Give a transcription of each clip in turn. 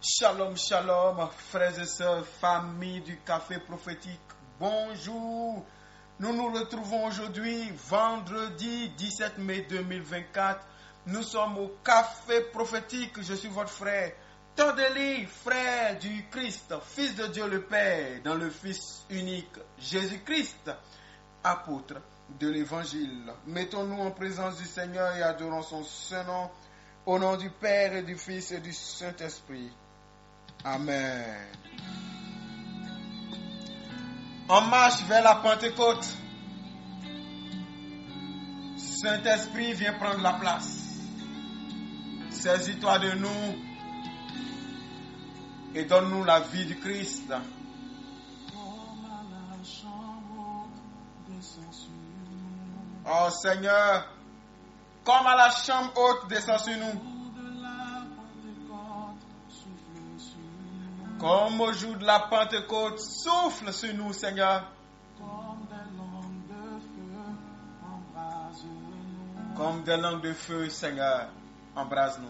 Shalom, shalom, frères et sœurs, famille du Café Prophétique, bonjour. Nous nous retrouvons aujourd'hui, vendredi 17 mai 2024. Nous sommes au Café Prophétique, je suis votre frère Tondeli, frère du Christ, Fils de Dieu le Père, dans le Fils unique Jésus-Christ, apôtre de l'Évangile. Mettons-nous en présence du Seigneur et adorons son saint nom, au nom du Père et du Fils et du Saint-Esprit. Amen. On marche vers la Pentecôte. Saint-Esprit vient prendre la place. Saisis-toi de nous et donne-nous la vie du Christ. Oh Seigneur, comme à la chambre haute, descends sur nous. Comme au jour de la Pentecôte, souffle sur nous, Seigneur. Comme des langues de feu, Seigneur, embrase-nous.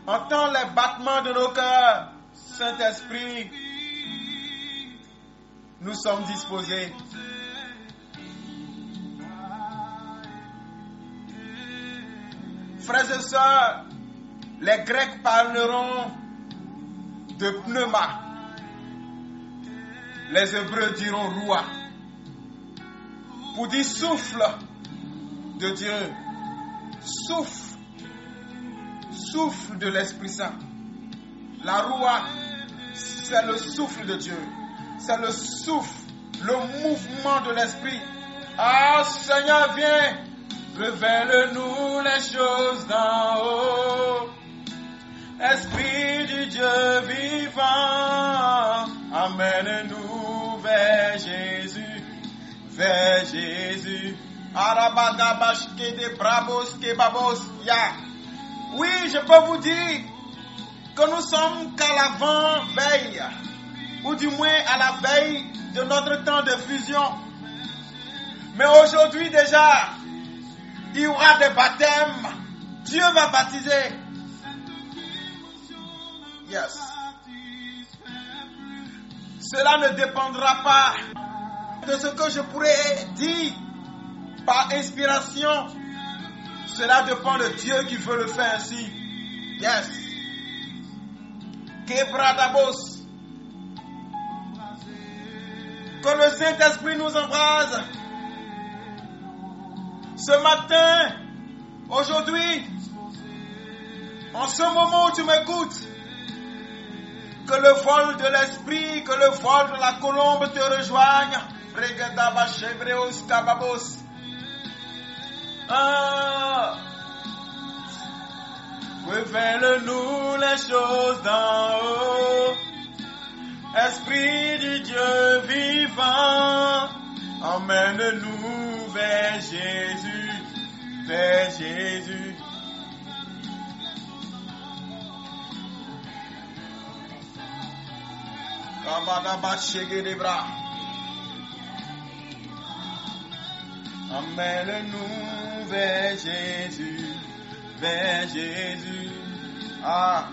Entends les battements de nos cœurs, Saint-Esprit. Nous sommes disposés. Frères et sœurs, les Grecs parleront de pneuma. Les Hébreux diront roua. Pour dire souffle de Dieu. Souffle. Souffle de l'Esprit Saint. La roua, c'est le souffle de Dieu. C'est le souffle, le mouvement de l'Esprit. Ah Seigneur, viens. Révèle-nous les choses d'en haut. Esprit du Dieu vivant, amène-nous vers Jésus, vers Jésus. Oui, je peux vous dire que nous sommes qu'à l'avant-veille, ou du moins à la veille de notre temps de fusion. Mais aujourd'hui déjà, il y aura des baptêmes. Dieu va baptiser. Yes. Cela ne dépendra pas de ce que je pourrais dire par inspiration. Cela dépend de Dieu qui veut le faire ainsi. Yes. Quebradabos. Que le Saint-Esprit nous embrase. Ce matin, aujourd'hui, en ce moment où tu m'écoutes, que le vol de l'esprit, que le vol de la colombe te rejoigne. Révèle-nous les choses d'en haut. Esprit du Dieu vivant, emmène-nous vers Jésus, vers Jésus. Emmène-nous vers Jésus, vers Jésus. Ah.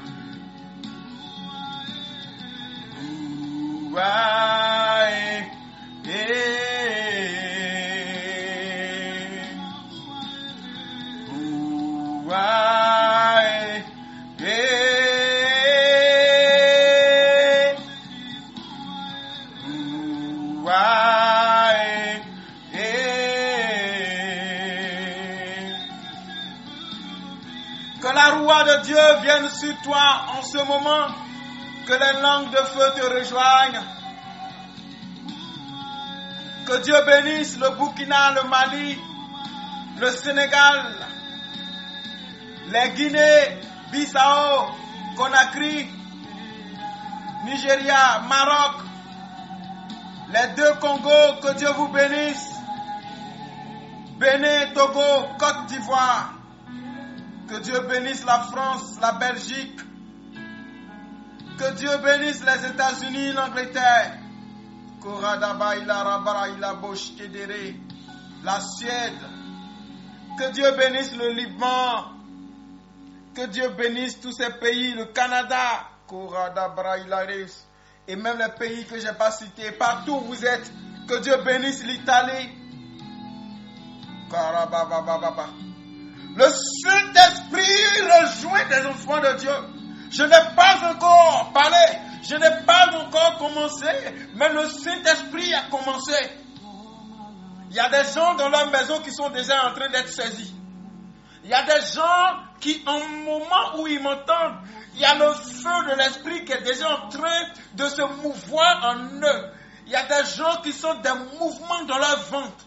Que la roue de Dieu vienne sur toi en ce moment. Que les langues de feu te rejoignent. Que Dieu bénisse le Burkina, le Mali, le Sénégal, les Guinées, Bissau, Conakry, Nigeria, Maroc, les deux Congos. Que Dieu vous bénisse. Bénin, Togo, Côte d'Ivoire. Que Dieu bénisse la France, la Belgique. Que Dieu bénisse les États-Unis, l'Angleterre. La Suède. Que Dieu bénisse le Liban. Que Dieu bénisse tous ces pays, le Canada, et même les pays que je n'ai pas cités. Partout où vous êtes, que Dieu bénisse l'Italie. Le Saint-Esprit rejoint des enfants de Dieu. Je n'ai pas encore parlé, je n'ai pas encore commencé, mais le Saint-Esprit a commencé. Il y a des gens dans leur maison qui sont déjà en train d'être saisis. Il y a des gens qui, en moment où ils m'entendent, il y a le feu de l'Esprit qui est déjà en train de se mouvoir en eux. Il y a des gens qui sont des mouvements dans leur ventre.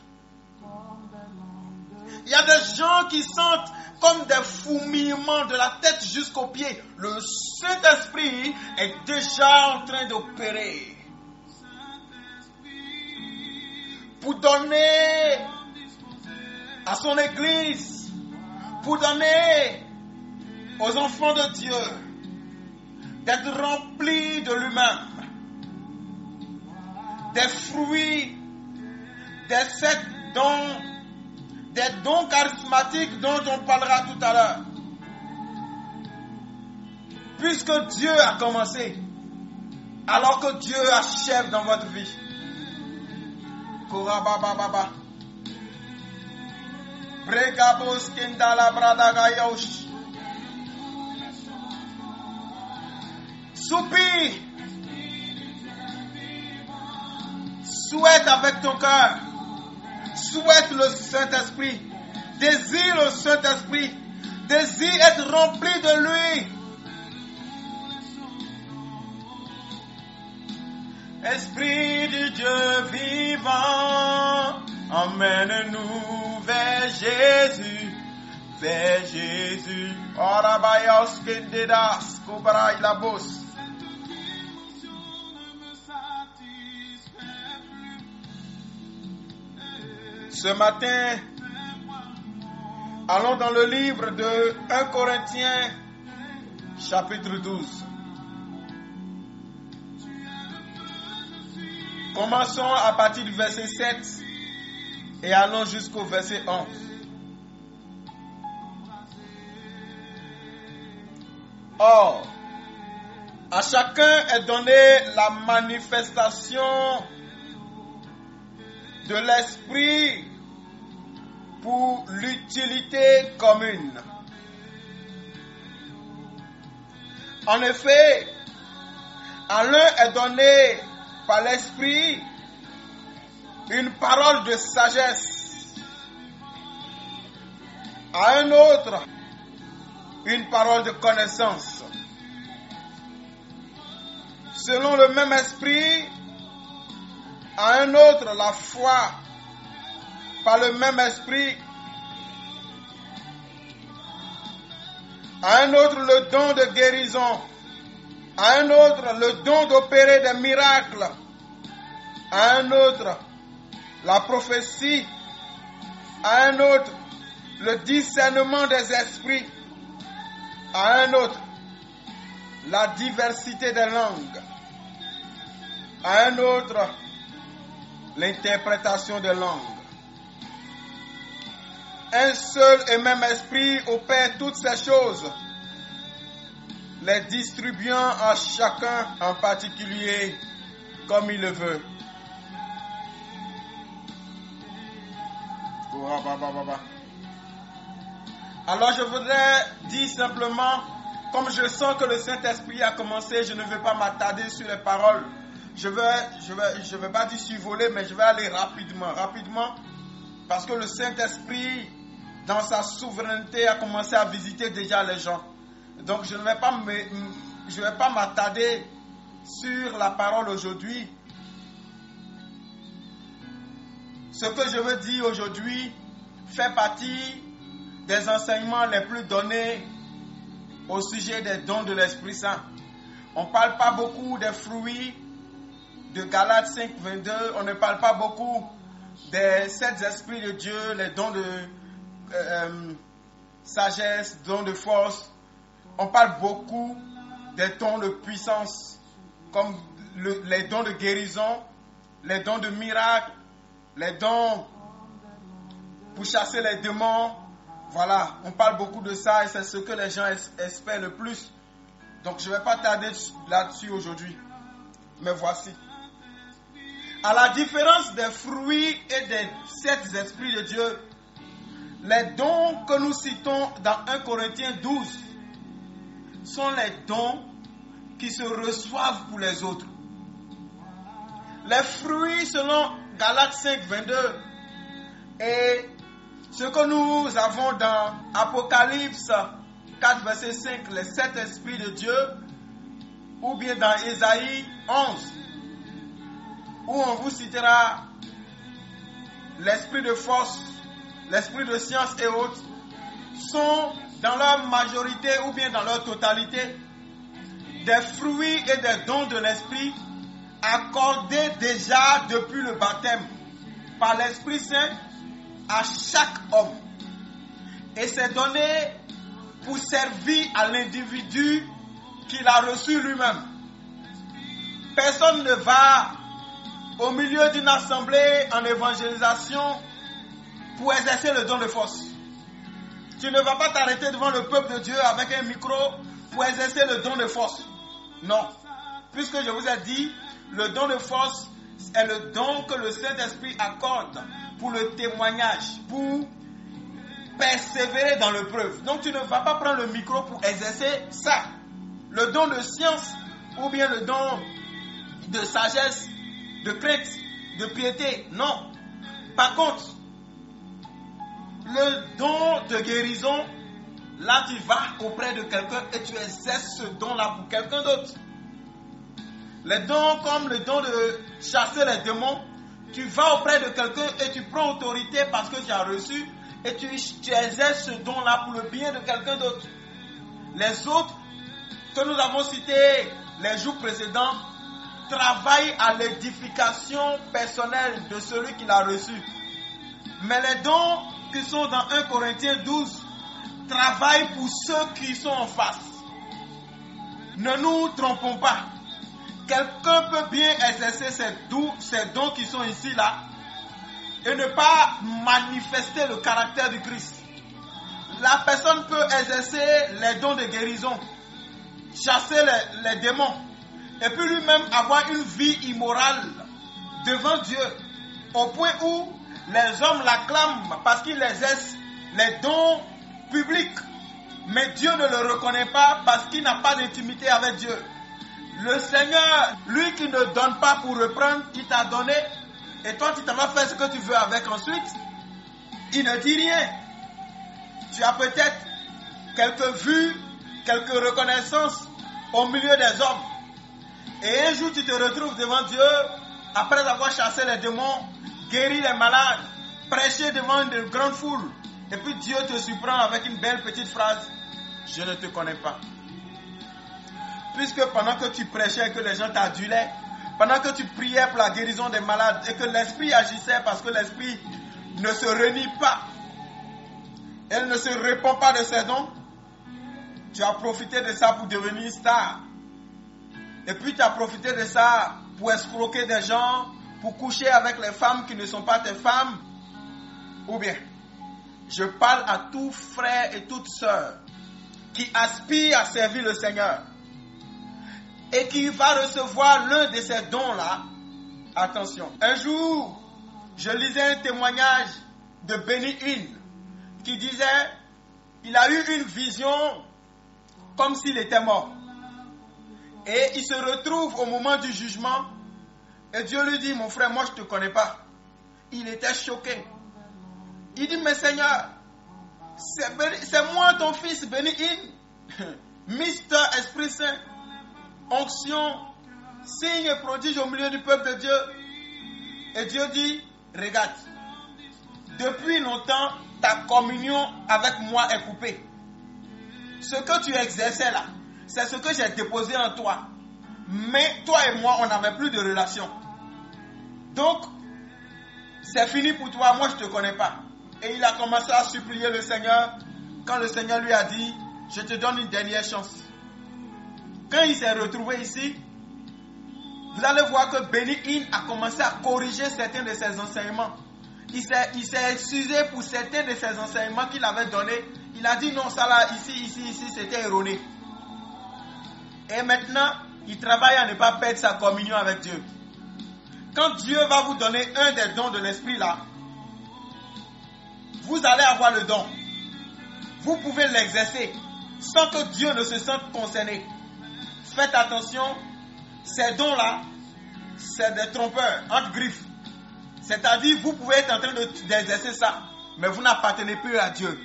Il y a des gens qui sentent comme des fourmillements de la tête jusqu'aux pieds. Le Saint-Esprit est déjà en train d'opérer. Pour donner à son Église, pour donner aux enfants de Dieu d'être remplis de lui-même, des fruits, des dons charismatiques dont on parlera tout à l'heure. Puisque Dieu a commencé, alors que Dieu achève dans votre vie. Korabababa. Bregabos kendala bradagayosh. Soupire. Souhaite avec ton cœur. Souhaite le Saint-Esprit. Désire le Saint-Esprit. Désire être rempli de lui. Esprit de Dieu vivant, emmène-nous vers Jésus, vers Jésus. Orabayos kendedas, kobra ilabos. Ce matin, allons dans le livre de 1 Corinthiens, chapitre 12. Commençons à partir du verset 7 et allons jusqu'au verset 11. Or, à chacun est donnée la manifestation de l'Esprit pour l'utilité commune. En effet, à l'un est donné par l'Esprit une parole de sagesse, à un autre une parole de connaissance. Selon le même Esprit, à un autre la foi par le même Esprit, à un autre le don de guérison, à un autre le don d'opérer des miracles, à un autre la prophétie, à un autre le discernement des esprits, à un autre la diversité des langues, à un autre l'interprétation des langues. Un seul et même esprit opère toutes ces choses, les distribuant à chacun en particulier comme il le veut. Alors je voudrais dire simplement, comme je sens que le Saint-Esprit a commencé, je ne vais pas m'attarder sur les paroles. Je vais pas dire survoler, mais je vais aller rapidement, parce que le Saint-Esprit, dans sa souveraineté, a commencé à visiter déjà les gens. Donc je ne vais pas m'attarder sur la parole aujourd'hui. Ce que je veux dire aujourd'hui fait partie des enseignements les plus donnés au sujet des dons de l'Esprit Saint. On ne parle pas beaucoup des fruits de Galates 5, 22. On ne parle pas beaucoup des 7 esprits de Dieu, les dons de sagesse, dons de force. On parle beaucoup des dons de puissance, comme les dons de guérison, les dons de miracle, les dons pour chasser les démons. Voilà, on parle beaucoup de ça et c'est ce que les gens espèrent le plus. Donc je ne vais pas tarder là-dessus aujourd'hui. Mais voici. À la différence des fruits et des 7 esprits de Dieu, les dons que nous citons dans 1 Corinthiens 12 sont les dons qui se reçoivent pour les autres. Les fruits selon Galates 5, 22 et ce que nous avons dans Apocalypse 4, verset 5, les 7 esprits de Dieu, ou bien dans Ésaïe 11, où on vous citera l'esprit de force, l'esprit de science et autres, sont dans leur majorité ou bien dans leur totalité des fruits et des dons de l'esprit accordés déjà depuis le baptême par l'Esprit Saint à chaque homme. Et c'est donné pour servir à l'individu qu'il a reçu lui-même. Personne ne va au milieu d'une assemblée en évangélisation pour exercer le don de force. Tu ne vas pas t'arrêter devant le peuple de Dieu avec un micro pour exercer le don de force. Non. Puisque je vous ai dit, le don de force est le don que le Saint-Esprit accorde pour le témoignage, pour persévérer dans l'épreuve. Donc tu ne vas pas prendre le micro pour exercer ça. Le don de science ou bien le don de sagesse, de crainte, de piété. Non. Par contre, le don de guérison, là tu vas auprès de quelqu'un et tu exerces ce don-là pour quelqu'un d'autre. Les dons comme le don de chasser les démons, tu vas auprès de quelqu'un et tu prends autorité parce que tu as reçu et tu exerces ce don-là pour le bien de quelqu'un d'autre. Les autres que nous avons cités les jours précédents travaillent à l'édification personnelle de celui qui l'a reçu. Mais les dons qui sont dans 1 Corinthiens 12 travaillent pour ceux qui sont en face. Ne nous trompons pas. Quelqu'un peut bien exercer ces dons qui sont ici là et ne pas manifester le caractère du Christ. La personne peut exercer les dons de guérison, chasser les démons et puis lui-même avoir une vie immorale devant Dieu au point où les hommes l'acclament parce qu'il exerce les dons publics. Mais Dieu ne le reconnaît pas parce qu'il n'a pas d'intimité avec Dieu. Le Seigneur, lui qui ne donne pas pour reprendre, il t'a donné et toi tu t'en vas faire ce que tu veux avec ensuite. Il ne dit rien. Tu as peut-être quelques vues, quelques reconnaissances au milieu des hommes. Et un jour tu te retrouves devant Dieu après avoir chassé les démons, guéri les malades, prêché devant une grande foule. Et puis Dieu te surprend avec une belle petite phrase. Je ne te connais pas. Puisque pendant que tu prêchais et que les gens t'adulaient, pendant que tu priais pour la guérison des malades et que l'esprit agissait parce que l'esprit ne se renie pas, elle ne se répand pas de ses dons, tu as profité de ça pour devenir star. Et puis tu as profité de ça pour escroquer des gens, pour coucher avec les femmes qui ne sont pas tes femmes. Ou bien, je parle à tout frère et toute sœur qui aspire à servir le Seigneur et qui va recevoir l'un de ces dons-là. Attention, un jour, je lisais un témoignage de Benny Hinn qui disait, il a eu une vision comme s'il était mort. Et il se retrouve au moment du jugement et Dieu lui dit, mon frère, moi je ne te connais pas. Il était choqué. Il dit, mais Seigneur, c'est moi ton fils Benny Hinn, Mister Esprit Saint, onction, signe et prodige au milieu du peuple de Dieu. Et Dieu dit, regarde, depuis longtemps, ta communion avec moi est coupée. Ce que tu exerçais là, c'est ce que j'ai déposé en toi. Mais toi et moi, on n'avait plus de relation. Donc, c'est fini pour toi, moi je ne te connais pas. Et il a commencé à supplier le Seigneur quand le Seigneur lui a dit, je te donne une dernière chance. Quand il s'est retrouvé ici, vous allez voir que Benny Hinn a commencé à corriger certains de ses enseignements. il s'est excusé pour certains de ses enseignements qu'il avait donnés. Il a dit non, ça là, ici, c'était erroné. Et maintenant, il travaille à ne pas perdre sa communion avec Dieu. Quand Dieu va vous donner un des dons de l'esprit là, vous allez avoir le don. Vous pouvez l'exercer sans que Dieu ne se sente concerné. Faites attention, ces dons-là, c'est des trompeurs, entre griffes. C'est-à-dire, vous pouvez être en train d'exercer ça, mais vous n'appartenez plus à Dieu.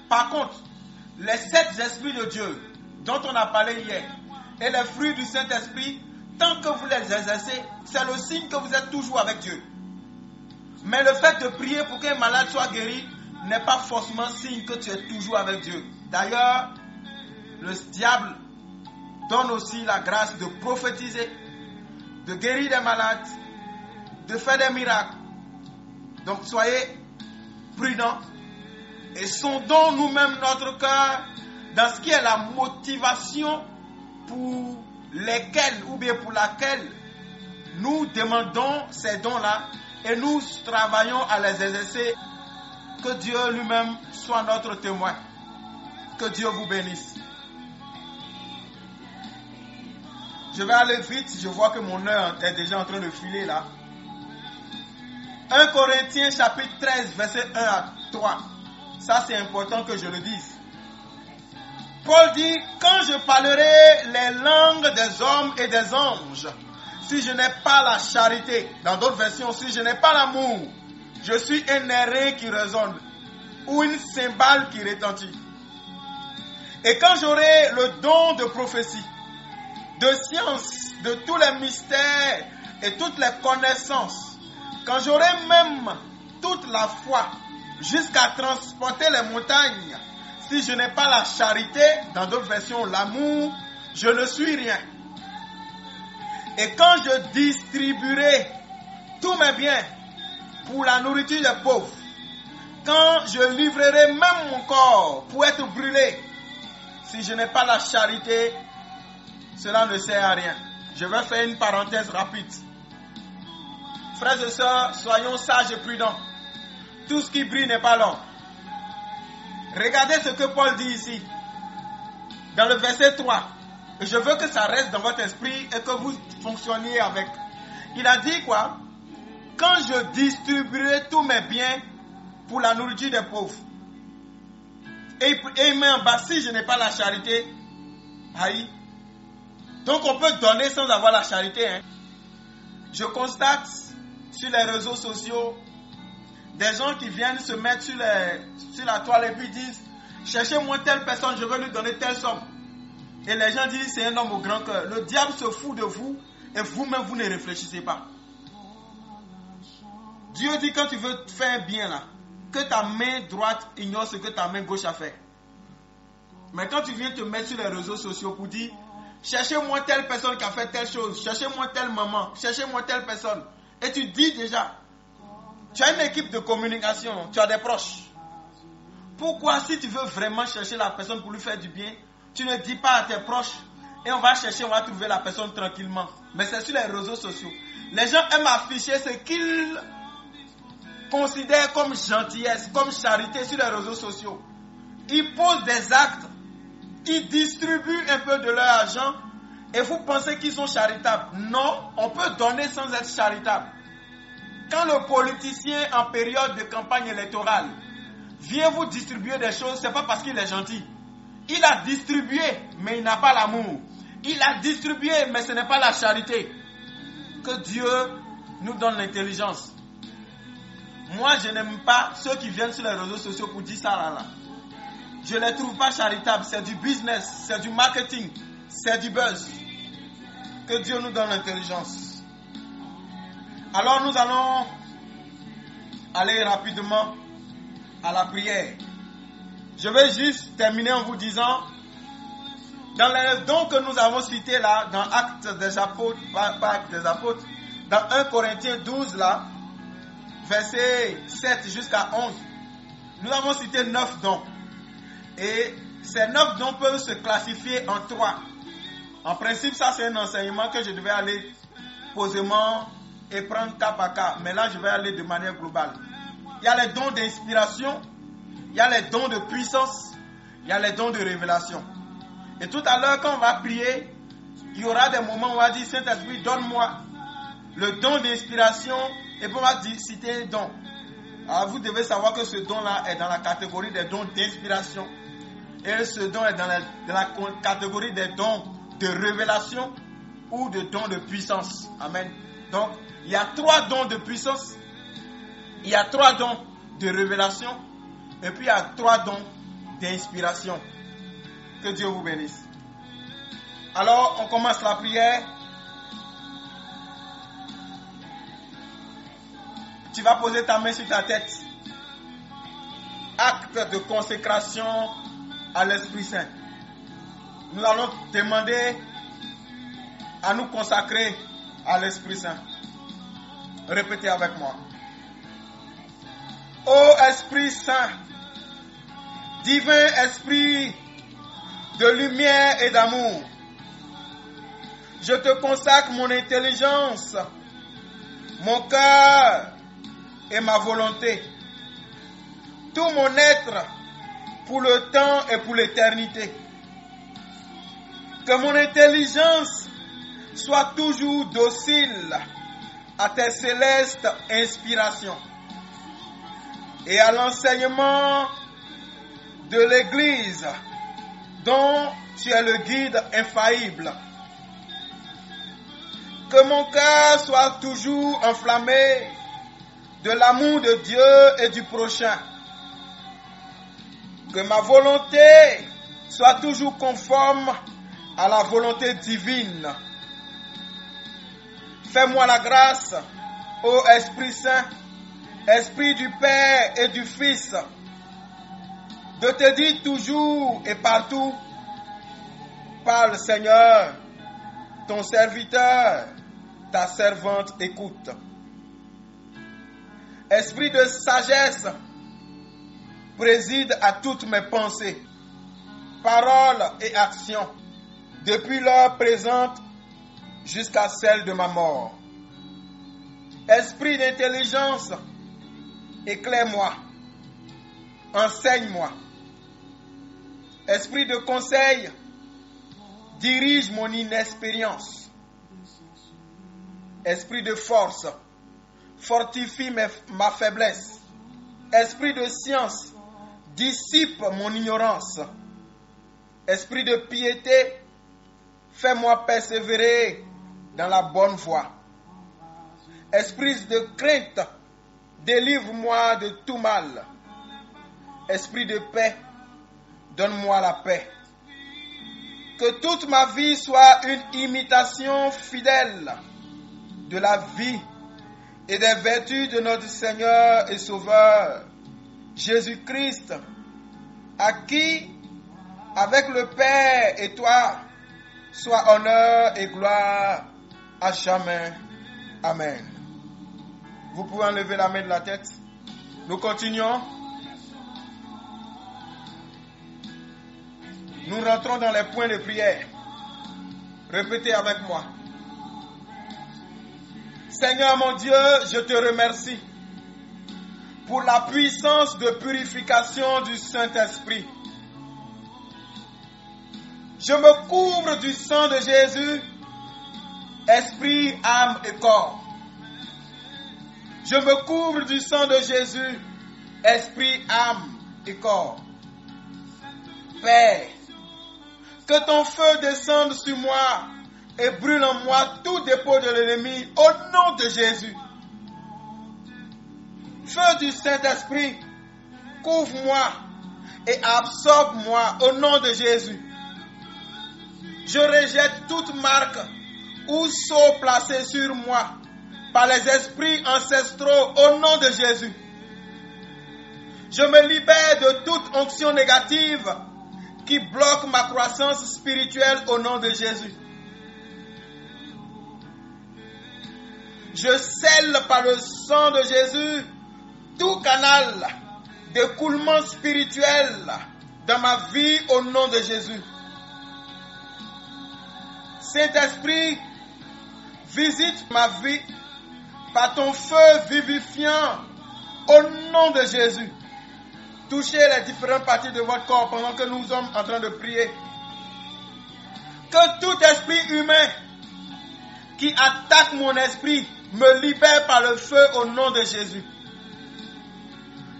Par contre, les 7 esprits de Dieu, dont on a parlé hier, et les fruits du Saint-Esprit, tant que vous les exercez, c'est le signe que vous êtes toujours avec Dieu. Mais le fait de prier pour qu'un malade soit guéri n'est pas forcément signe que tu es toujours avec Dieu. D'ailleurs, le diable donne aussi la grâce de prophétiser, de guérir des malades, de faire des miracles. Donc soyez prudents et sondons nous-mêmes notre cœur dans ce qui est la motivation pour lesquelles ou bien pour laquelle nous demandons ces dons-là et nous travaillons à les exercer. Que Dieu lui-même soit notre témoin. Que Dieu vous bénisse. Je vais aller vite, je vois que mon heure est déjà en train de filer là. 1 Corinthiens chapitre 13, verset 1 à 3. Ça c'est important que je le dise. Paul dit, quand je parlerai les langues des hommes et des anges, si je n'ai pas la charité, dans d'autres versions, si je n'ai pas l'amour, je suis un airain qui résonne ou une cymbale qui retentit. Et quand j'aurai le don de prophétie, de science, de tous les mystères et toutes les connaissances, quand j'aurai même toute la foi jusqu'à transporter les montagnes, si je n'ai pas la charité, dans d'autres versions l'amour, je ne suis rien. Et quand je distribuerai tous mes biens pour la nourriture des pauvres, quand je livrerai même mon corps pour être brûlé, si je n'ai pas la charité, cela ne sert à rien. Je vais faire une parenthèse rapide. Frères et sœurs, soyons sages et prudents. Tout ce qui brille n'est pas l'or. Regardez ce que Paul dit ici, dans le verset 3. Et je veux que ça reste dans votre esprit et que vous fonctionniez avec. Il a dit quoi? Quand je distribuerai tous mes biens pour la nourriture des pauvres. Et il met en bas, si je n'ai pas la charité, aïe. Donc on peut donner sans avoir la charité. Hein. Je constate sur les réseaux sociaux des gens qui viennent se mettre sur la toile et puis disent, cherchez-moi telle personne, je veux lui donner telle somme. Et les gens disent, c'est un homme au grand cœur. Le diable se fout de vous et vous-même, vous ne réfléchissez pas. Dieu dit, quand tu veux faire bien là, que ta main droite ignore ce que ta main gauche a fait. Mais quand tu viens te mettre sur les réseaux sociaux pour dire, cherchez-moi telle personne qui a fait telle chose, cherchez-moi telle maman, cherchez-moi telle personne. Et tu dis déjà, tu as une équipe de communication, tu as des proches. Pourquoi, si tu veux vraiment chercher la personne pour lui faire du bien, tu ne dis pas à tes proches et on va chercher, on va trouver la personne tranquillement. Mais c'est sur les réseaux sociaux. Les gens aiment afficher ce qu'ils considèrent comme gentillesse, comme charité sur les réseaux sociaux. Ils posent des actes, ils distribuent un peu de leur argent et vous pensez qu'ils sont charitables. Non, on peut donner sans être charitable. Quand le politicien en période de campagne électorale vient vous distribuer des choses, ce n'est pas parce qu'il est gentil. Il a distribué, mais il n'a pas l'amour. Il a distribué, mais ce n'est pas la charité. Que Dieu nous donne l'intelligence. Moi, je n'aime pas ceux qui viennent sur les réseaux sociaux pour dire ça là. Je ne les trouve pas charitables. C'est du business, c'est du marketing, c'est du buzz. Que Dieu nous donne l'intelligence. Alors nous allons aller rapidement à la prière. Je vais juste terminer en vous disant, dans les dons que nous avons cités là, dans Actes des Apôtres, pas Actes des Apôtres, dans 1 Corinthiens 12 là, verset 7 jusqu'à 11, nous avons cité 9 dons. Et ces 9 dons peuvent se classifier en 3. En principe, ça c'est un enseignement que je devais aller posément et prendre cas par cas. Mais là, je vais aller de manière globale. il y a les dons d'inspiration, il y a les dons de puissance, il y a les dons de révélation. Et tout à l'heure, quand on va prier, il y aura des moments où on va dire, Saint-Esprit, donne-moi le don d'inspiration, et puis on va citer un don. Alors vous devez savoir que ce don-là est dans la catégorie des dons d'inspiration, et ce don est dans la catégorie des dons de révélation ou de dons de puissance. Amen. Donc, il y a 3 dons de puissance, il y a 3 dons de révélation, et puis il y a 3 dons d'inspiration. Que Dieu vous bénisse. Alors, on commence la prière. Tu vas poser ta main sur ta tête. Acte de consécration à l'Esprit Saint. Nous allons demander à nous consacrer à l'Esprit Saint. Répétez avec moi. Ô Esprit Saint, divin Esprit de lumière et d'amour, je te consacre mon intelligence, mon cœur et ma volonté, tout mon être pour le temps et pour l'éternité. Que mon intelligence soit toujours docile à tes célestes inspirations et à l'enseignement de l'Église dont tu es le guide infaillible. Que mon cœur soit toujours enflammé de l'amour de Dieu et du prochain. Que ma volonté soit toujours conforme à la volonté divine. Fais-moi la grâce, ô Esprit Saint, Esprit du Père et du Fils, de te dire toujours et partout, parle Seigneur, ton serviteur, ta servante écoute. Esprit de sagesse, préside à toutes mes pensées, paroles et actions, depuis l'heure présente jusqu'à celle de ma mort. Esprit d'intelligence, éclaire-moi, enseigne-moi. Esprit de conseil, dirige mon inexpérience. Esprit de force, fortifie ma faiblesse. Esprit de science, dissipe mon ignorance. Esprit de piété, fais-moi persévérer dans la bonne voie. Esprit de crainte, délivre-moi de tout mal. Esprit de paix, donne-moi la paix. Que toute ma vie soit une imitation fidèle de la vie et des vertus de notre Seigneur et Sauveur, Jésus-Christ, à qui, avec le Père et toi, soit honneur et gloire à jamais. Amen. Vous pouvez enlever la main de la tête. Nous continuons. Nous rentrons dans les points de prière. Répétez avec moi. Seigneur mon Dieu, je te remercie pour la puissance de purification du Saint-Esprit. Je me couvre du sang de Jésus, esprit, âme et corps. Je me couvre du sang de Jésus, esprit, âme et corps. Père, que ton feu descende sur moi et brûle en moi tout dépôt de l'ennemi au nom de Jésus. Feu du Saint-Esprit, couvre-moi et absorbe-moi au nom de Jésus. Je rejette toute marque ou sceau placé sur moi par les esprits ancestraux au nom de Jésus. Je me libère de toute onction négative qui bloque ma croissance spirituelle au nom de Jésus. Je scelle par le sang de Jésus tout canal d'écoulement spirituel dans ma vie au nom de Jésus. Saint-Esprit, visite ma vie par ton feu vivifiant Au nom de Jésus, touchez les différentes parties de votre corps pendant que nous sommes en train de prier. Que tout esprit humain qui attaque mon esprit me libère par le feu au nom de Jésus.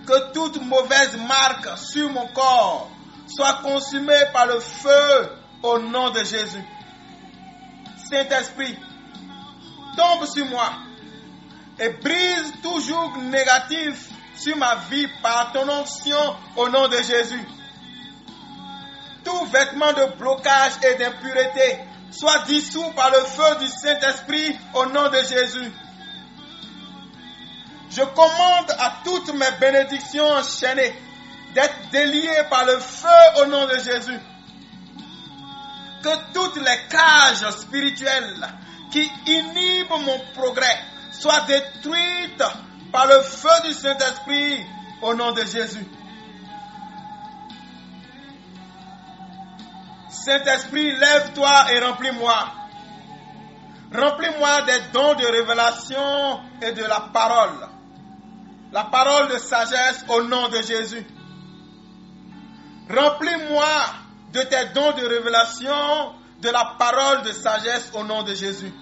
Que toute mauvaise marque sur mon corps soit consumée par le feu au nom de Jésus. Saint-Esprit, tombe sur moi et brise tout joug négatif sur ma vie par ton onction au nom de Jésus. Tout vêtement de blocage et d'impureté soit dissous par le feu du Saint-Esprit au nom de Jésus. Je commande à toutes mes bénédictions enchaînées d'être déliées par le feu au nom de Jésus. Que toutes les cages spirituelles qui inhibent mon progrès soient détruites par le feu du Saint-Esprit au nom de Jésus. Saint-Esprit, lève-toi et remplis-moi. Remplis-moi des dons de révélation et de la parole. La parole de sagesse au nom de Jésus. Remplis-moi de tes dons de révélation, de la parole de sagesse au nom de Jésus.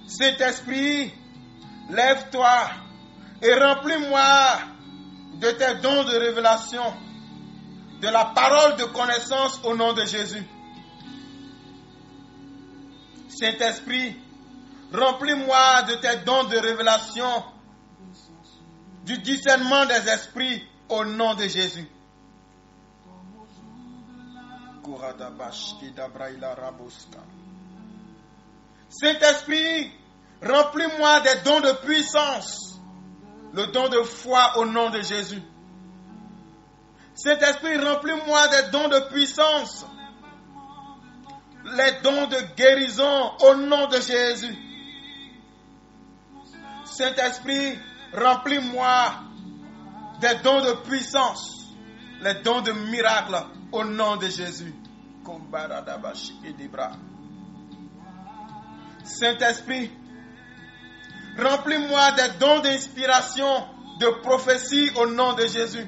Saint-Esprit, lève-toi et remplis-moi de tes dons de révélation, de la parole de connaissance au nom de Jésus. Saint-Esprit, remplis-moi de tes dons de révélation, du discernement des esprits au nom de Jésus. Saint-Esprit, remplis-moi des dons de puissance, le don de foi au nom de Jésus. Saint-Esprit, remplis-moi des dons de puissance, les dons de guérison au nom de Jésus. Saint-Esprit, remplis-moi des dons de puissance, les dons de miracle au nom de Jésus. Saint-Esprit, remplis-moi des dons d'inspiration, de prophétie au nom de Jésus.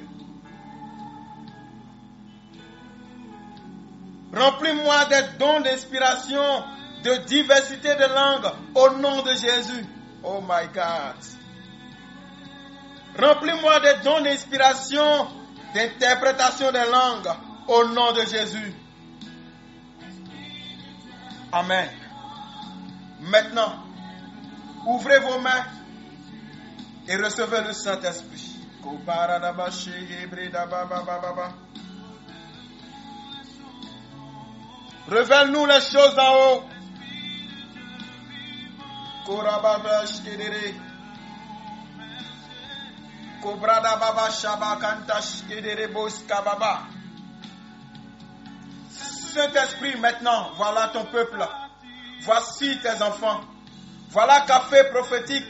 Remplis-moi des dons d'inspiration, de diversité de langues au nom de Jésus. Oh my God. Remplis-moi des dons d'inspiration, d'interprétation des langues au nom de Jésus. Amen. Maintenant, ouvrez vos mains et recevez le Saint-Esprit. Révèle-nous les choses d'en haut. Saint-Esprit, maintenant, voilà ton peuple. Voici tes enfants. Voilà Café Prophétique.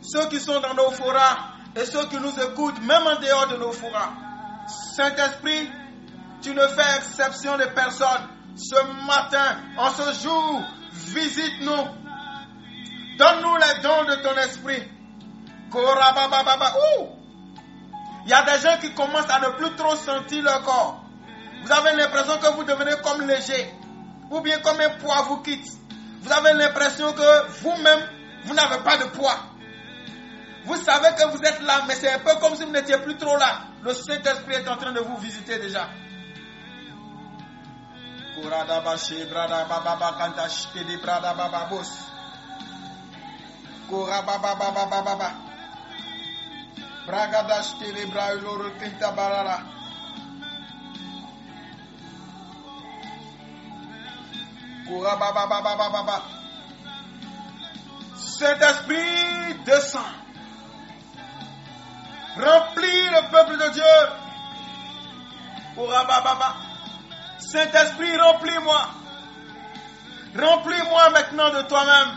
Ceux qui sont dans nos forats et ceux qui nous écoutent, même en dehors de nos forats. Saint-Esprit, tu ne fais exception de personne. Ce matin, en ce jour, visite-nous. Donne-nous les dons de ton esprit. Il y a des gens qui commencent à ne plus trop sentir leur corps. Vous avez l'impression que vous devenez comme léger. Ou bien comme un poids vous quitte. Vous avez l'impression que vous-même, vous n'avez pas de poids. Vous savez que vous êtes là, mais c'est un peu comme si vous n'étiez plus trop là. Le Saint-Esprit est en train de vous visiter déjà. Saint-Esprit, descend. Remplis le peuple de Dieu. Saint-Esprit, remplis-moi. Remplis-moi maintenant de toi-même,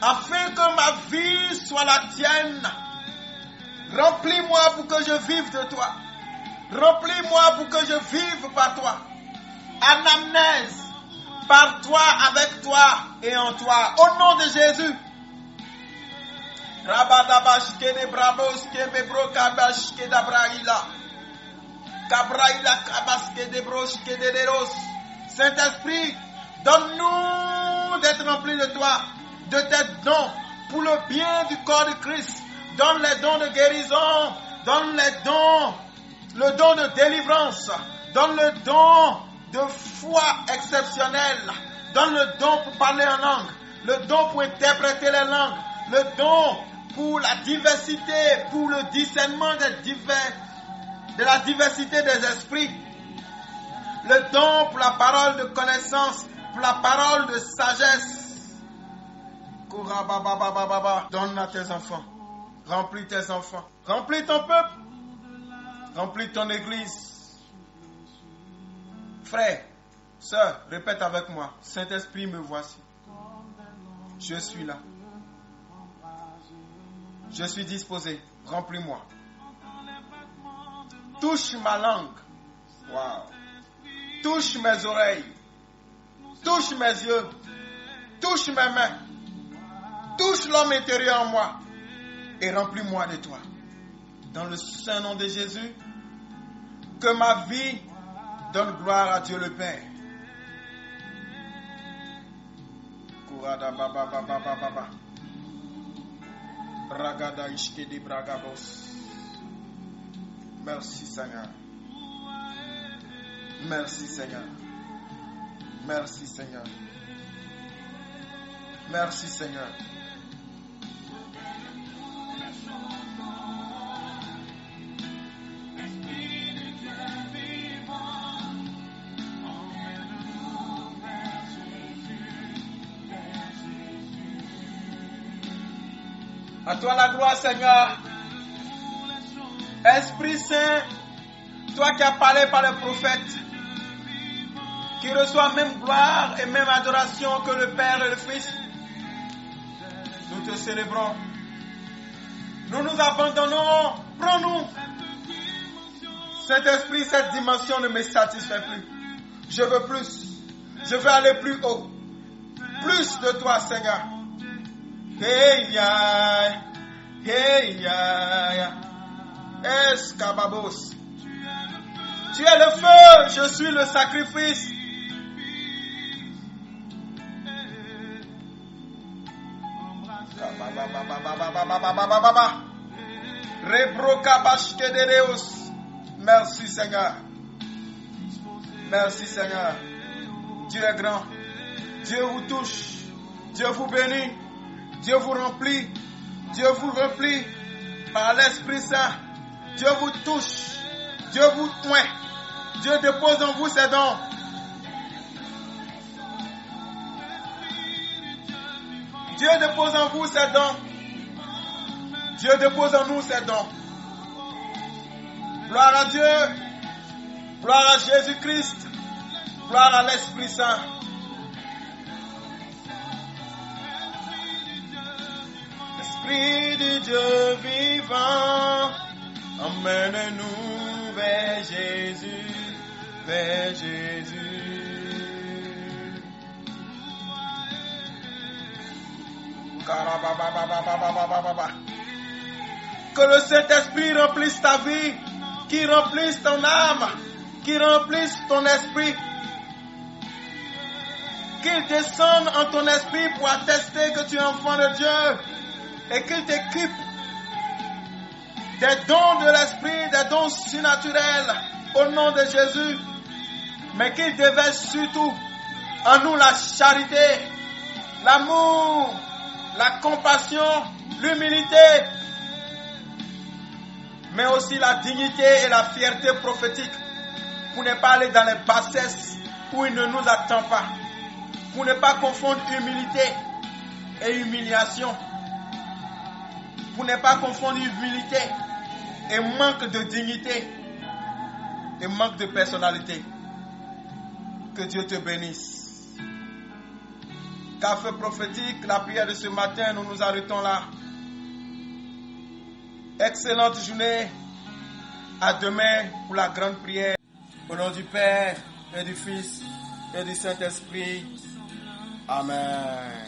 afin que ma vie soit la tienne. Remplis-moi pour que je vive de toi. Remplis-moi pour que je vive par toi. Anamnèse, par toi, avec toi et en toi. Au nom de Jésus. Rabadabashke de Braboske Bebro Kabashke d'Abraïla. Kabraïla Kabaske de Broshke de Deros. Saint-Esprit, donne-nous d'être remplis de toi, de tes dons, pour le bien du corps de Christ. Donne les dons de guérison, donne les dons, le don de délivrance, donne le don de foi exceptionnelle, donne le don pour parler en langue, le don pour interpréter les langues, le don pour la diversité, pour le discernement de la diversité des esprits, le don pour la parole de connaissance, pour la parole de sagesse. Donne à tes enfants, remplis tes enfants, remplis ton peuple, remplis ton église. Frère, sœur, répète avec moi. Saint-Esprit, me voici. Je suis là. Je suis disposé. Remplis-moi. Touche ma langue. Wow. Touche mes oreilles. Touche mes yeux. Touche mes mains. Touche l'homme intérieur en moi. Et remplis-moi de toi. Dans le saint nom de Jésus, que ma vie donne gloire à Dieu le Père. Kurada baba baba baba. Ragada ishke de bragabos. Merci Seigneur. Merci Seigneur. Merci Seigneur. Merci Seigneur. À toi la gloire, Seigneur. Esprit Saint, toi qui as parlé par les prophètes, qui reçoit même gloire et même adoration que le Père et le Fils, nous te célébrons. Nous nous abandonnons. Prends-nous. Saint-Esprit, cette dimension ne me satisfait plus. Je veux plus. Je veux aller plus haut. Plus de toi, Seigneur. Hey ya, hey ya, escababos. Tu es le feu, je suis le sacrifice. Merci Seigneur. Merci Seigneur. Dieu est grand. Dieu vous touche. Dieu vous bénit. Dieu vous remplit. Dieu vous remplit par l'Esprit Saint. Dieu vous touche. Dieu vous oint. Dieu dépose en vous ses dons. Dieu dépose en vous ses dons. Dieu dépose en nous ses dons. Gloire à Dieu. Gloire à Jésus-Christ. Gloire à l'Esprit Saint. Esprit de Dieu vivant, emmène-nous vers Jésus, vers Jésus. Que le Saint-Esprit remplisse ta vie, qu'il remplisse ton âme, qu'il remplisse ton esprit, qu'il descende en ton esprit pour attester que tu es enfant de Dieu et qu'il t'équipe des dons de l'esprit, des dons surnaturels au nom de Jésus, mais qu'il déverse surtout en nous la charité, l'amour, la compassion, l'humilité, mais aussi la dignité et la fierté prophétique pour ne pas aller dans les bassesses où il ne nous attend pas, pour ne pas confondre humilité et humiliation, pour ne pas confondre humilité et manque de dignité et manque de personnalité. Que Dieu te bénisse. Café prophétique, la prière de ce matin, nous nous arrêtons là. Excellente journée. À demain pour la grande prière. Au nom du Père et du Fils et du Saint-Esprit. Amen.